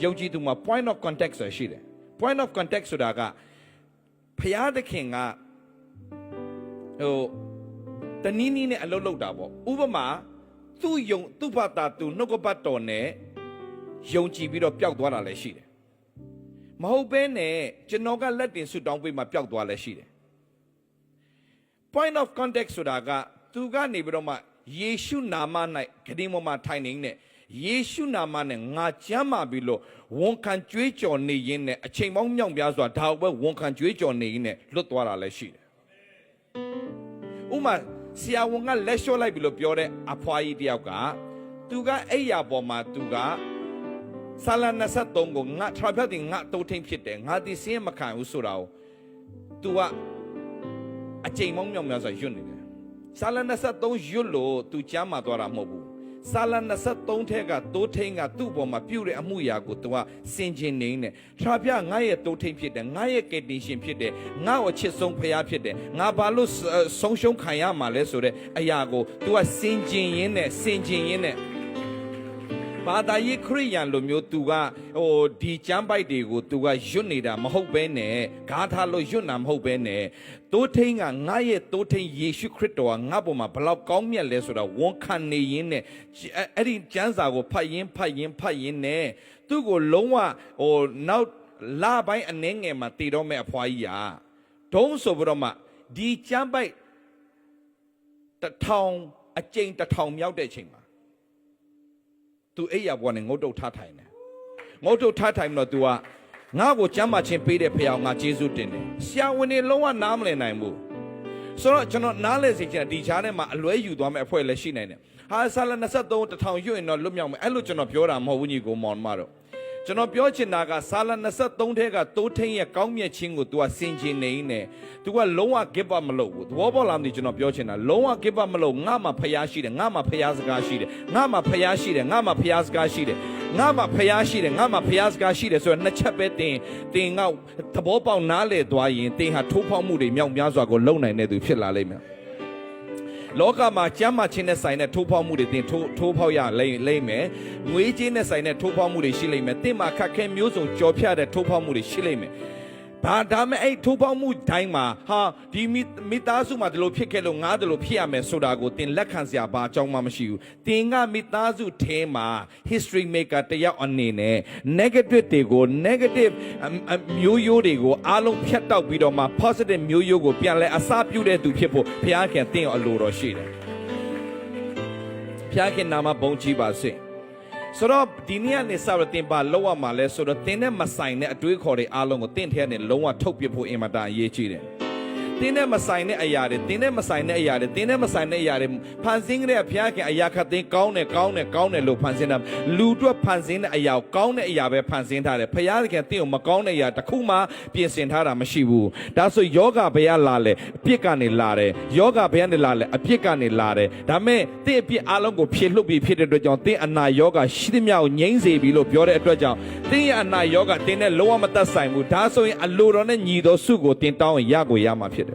ယုံကြည်သူမှာ point of contact ဆိုရှိတယ် point of contact ဆိုတာကဖျားသခင်ကတနည်းနည်းနဲ့အလုပ်လုပ်တာပေါ့ဥပမာသူ့ဘာသာသူနှုတ်ကပတ်တော်နဲ့ယုံကြည်ပြီးတော့ပျောက်သွားတာလည်းရှိတယ်မဟုတ်ဘဲနဲ့ကျွန်တော်ကလက်တင်ဆုတောင်းပေးမှပျောက်သွားလည်းရှိတယ် point of contact ဆိုတာကသူကနေပြီးတော့မှယေရှုနာမ၌ဂတိမောမှာထိုင်နေတဲ့ယေရှုနာမနဲ့ငါကြမ်းမာပြီလို့ဝန်ခံကြွေးကြော်နေရင်းနဲ့အချိန်ပေါင်းမြောက်ပြားစွာဒါပဲဝန်ခံကြွေးကြော်နေရင်းနဲ့လွတ်သွားတာလည်းရှိတယ်ဥမာဆရာဝန်ကလက်လျှော့လိုက်ပြီလို့ပြောတဲ့အဖွားကြီးတယောက်ကသူကအဲ့ရပေါ်မှာသူကဆာလ23ကိုငါထရဖက်တင်ငါတိုးထင်းဖြစ်တယ်ငါဒီစင်းမခံဘူးဆိုတာကိုသူကအချိန်ပေါင်းမြောက်များစွာယွတ်နေတယ်ဆာလ23ယွတ်လို့သူကြမ်းမာသွားတာမဟုတ်ဘူးဆာလ23ထဲကတိုးထင်းကသူ့ပေါ်မှာပြုတ်တဲ့အမှုရာကိုသူကစင်ကျင်နေတယ်ထရဖက်ငါရဲ့တိုးထင်းဖြစ်တယ်ငါရဲ့ကယ်တင်ရှင်ဖြစ်တယ်ငါ့ကိုချစ်ဆုံးဖရားဖြစ်တယ်ငါဘာလို့ဆုံးရှုံးခံရမှာလဲဆိုတဲ့အရာကိုသူကစင်ကျင်ရင်းနဲ့ဘာသာရေးခရိယန်လိုမျိုးသူကဒီကျမ်းပိုက်တွေကိုသူကယွတ်နေတာမဟုတ်ဘဲနဲ့ဂါထာလို့ယွတ်တာမဟုတ်ဘဲနဲ့တိုးထိန်ကငါရဲ့တိုးထိန်ယေရှုခရစ်တော်ကငါ့ပေါ်မှာဘလောက်ကောင်းမြတ်လဲဆိုတာဝန်ခံနေရင်းနဲ့အဲ့ဒီကျမ်းစာကိုဖတ်ရင်းနဲ့သူ့ကိုလုံးဝနောက်လပိုင်းအနည်းငယ်မှာတည်တော့မဲ့အဖွားကြီးอ่ะဒုံးဆိုပြီးတော့မှဒီကျမ်းပိုက်1000အကျိန်1000မြောက်တဲ့အချိန်မှာသူအဲ့ရပေါ်နဲ့ငုတ်တုတ်ထားထိုင်တယ်ငုတ်တုတ်ထားထိုင်ပြီးတော့ तू ကငါ့ကိုကျမ်းမာခြင်းပေးတဲ့ဖခင်ငါကျေးဇူးတင်တယ်ဆရာဝန်တွေလုံးဝနားမလည်နိုင်ဘူးဆိုတော့ကျွန်တော်နားလည်စေချင်ဒီချားထဲမှာအလွဲယူသွားမယ့်အဖွဲ့လည်းရှိနိုင်တယ်ဟာဆာလ23 1000ရွတ်ရင်တော့လွတ်မြောက်မယ်အဲ့လိုကျွန်တော်ပြောတာမဟုတ်ဘူးညီကိုမောင်မတို့ကျွန်တော်ပြောချင်တာကဆာလ23ထဲကတိုးထင်းရဲ့ကောင်းမြတ်ခြင်းကို तू ကစင်ကျင်နေနေ तू ကလုံးဝ give up မလုပ်ဘူးသဘောပေါက်လားမသိကျွန်တော်ပြောချင်တာလုံးဝ give up မလုပ်ငါမှဖျားရှိတယ်ငါမှဖျားစကားရှိတယ်ငါမှဖျားရှိတယ်ငါမှဖျားစကားရှိတယ်ငါမှဖျားရှိတယ်ငါမှဖျားစကားရှိတယ်ဆိုတော့နှစ်ချက်ပဲတင်ငါသဘောပေါက်နားလေသွားရင်တင်ဟာထိုးဖောက်မှုတွေမြောက်များစွာကိုလုံနိုင်တဲ့သူဖြစ်လာလိမ့်မယ်လောကမှာကျမ်းမာခြင်းနဲ့ဆိုင်တဲ့ထိုးဖောက်မှုတွေတင်ထိုးဖောက်ရလိမ့်မယ်ငွေကြေးနဲ့ဆိုင်တဲ့ထိုးဖောက်မှုတွေရှိလိမ့်မယ်တင်မှာခက်ခဲမျိုးစုံကြော်ဖြတ်တဲ့ထိုးဖောက်မှုတွေရှိလိမ့်မယ်ဒါမဲ့အဲ့ထိုးဖောက်မှုတိုင်းမှာဟာဒီမိသားစုမှာဒီလိုဖြစ်ခဲ့လို့ငါဒီလိုဖြစ်ရမယ်ဆိုတာကိုတင်လက်ခံစရာဘာအကြောင်းမှမရှိဘူးတင်ကမိသားစုထဲမှာ history maker တယောက်အနေနဲ့ negative တွေကို negative မျိုးရိုးတွေကိုအားလုံးဖြတ်တောက်ပြီးတော့မှ positive မျိုးရိုးကိုပြန်လဲအစပြုတဲ့သူဖြစ်ဖို့ဘုရားခင်တင်ရောအလိုတော်ရှိတယ်ဘုရားခင်နာမဘုန်းကြီးပါစေဆိုတော့ဒီနေ့ကနေစတော့တင်ပါလောက်ရမှာလဲဆိုတော့တင်နဲ့မဆိုင်တဲ့အတွေးခေါ်တွေအားလုံးကိုတင့်ထဲကနေလုံးဝထုတ်ပြဖို့အင်မတန်အရေးကြီးတယ်တင်းနဲ့မဆိုင်တဲ့အရာတွေတင်းနဲ့မဆိုင်တဲ့အရာတွေတင်းနဲ့မဆိုင်တဲ့အရာတွေဖန်ဆင်းတဲ့ဘုရားခင်အရာခတ်သိမ်းကောင်းတယ်လို့ဖန်ဆင်းတာလူတို့ဖန်ဆင်းတဲ့အရာကိုကောင်းတဲ့အရာပဲဖန်ဆင်းထားတယ်ဘုရားခင်တင့်ကိုမကောင်းတဲ့အရာတစ်ခုမှပြင်ဆင်ထားတာမရှိဘူးဒါဆိုယောဂဘယ်ကလာလဲအပြစ်ကနေလာတယ်ယောဂဘယ်ကနေလာလဲအပြစ်ကနေလာတယ်ဒါမဲ့တင့်အပြစ်အလုံးကိုဖြေလွတ်ပြီးဖြစ်တဲ့အတွက်ကြောင့်တင့်အနာယောဂရှိသမျှကိုငြိမ်းစေပြီလို့ပြောတဲ့အတွက်ကြောင့်တင်းရဲ့အနာယောဂတင်းနဲ့လုံးဝမသက်ဆိုင်ဘူးဒါဆိုရင်အလိုတော်နဲ့ညီတော်စုကိုတင်းတောင်းရင်ရကိုရမှာဖြစ်တယ်